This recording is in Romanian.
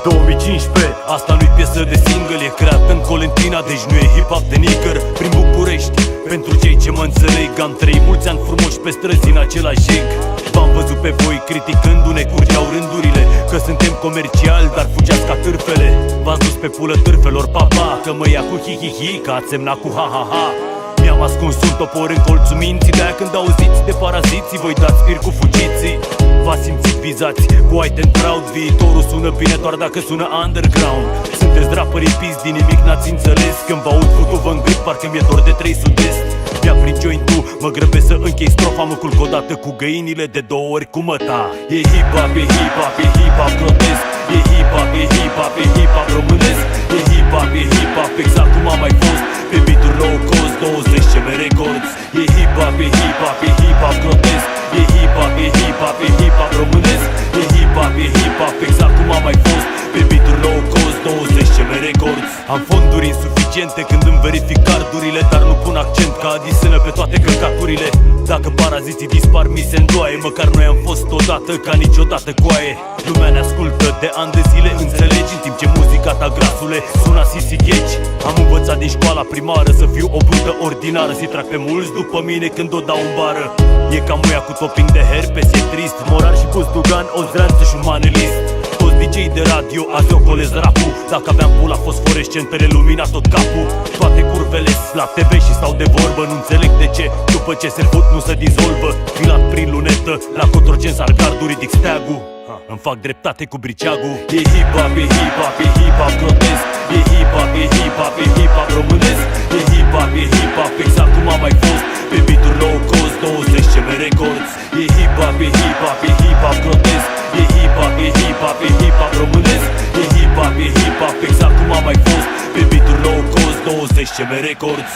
2015, asta nu-i piesă de single, e creată în Colentina, deci nu e hip-hop de nicăr. Prin București, pentru cei ce mă înțeleg, am trăit mulți ani frumoși pe străzi în același jig. V-am văzut pe voi criticându-ne, curgeau rândurile că suntem comerciali, dar fugeați ca târfele. V-ați dus pe pulă târfelor, papa, că mă ia cu hi-hi-hi, că ați semnat cu ha-ha-ha. Mi-am ascuns un topor în colțul minții, de-aia când auziți de paraziții, voi dați spir cu fugiții. V-ați simțit vizați cu I Ten Proud, viitorul sună bine doar dacă sună underground. Sunteți drapării pis, din nimic n-ați înțeles. Când vă aud futu-vă în gât, parcă mi-e dor de 3 sud-est. Mi-a prin joint-ul, mă grăbesc să închei strofa, mă culc odată cu găinile, de 2 ori cu măta. E hip-hop, e hip-hop, e hip-hop grotesc. E hip-hop, e hip-hop, e hip-hop românesc. E hip-hop, e hip-hop, exact cum a mai fost pe beat-uri low cost, 20 CM Records. E hip-hop, e hip-hop, e hip-hop grotesc. E hip-hop, e hip-hop, e hip-hop românesc. E hip-hop, e hip-hop, exact cum a mai fost pe beat-uri low cost, 20 CM Records. Am fonduri insuficiente când îmi verific cardurile, dar nu pun accent ca adisenă pe toate căcaturile. Dacă paraziții dispar, mi se îndoaie, măcar noi am fost odată ca niciodată coaie. Lumea ne ascultă de ani de zile, înțelegi, în timp ce muzica ta, grasule, suna Sisi Gheci. Am învățat din școala primară să fiu o brută ordinară, să-i trag pe mulți după mine când o dau în bară. E ca muia cu topping de herpes, e trist, Morar și Pus Dugan, Ozreanță și un manelist. Toți DJ de radio azi ocolez rap-ul, dacă aveam pula fosforescentă, lumina tot capul. Toate curvele la TV și stau de vorbă, nu înțeleg de ce, după ce se fut nu se dizolvă. Filat prin lunetă, la Cotroceni sar gardul, ridic steagul, îmi fac dreptate cu briceagul. E hip-hop, e hip-hop, e hip-hop grotesc. E hip-hop, e hip-hop, e hip-hop românesc. E hip-hop, e hip-hop, exact cum a mai fost pe beat-uri low cost, 20 CM Records. E hip-hop, e hip-hop, e hip-hop grotesc. E hip-hop, e hip-hop, e hip-hop românesc. E hip-hop, e hip-hop, exact cum a mai fost pe beat-uri low cost, 20 CM Records.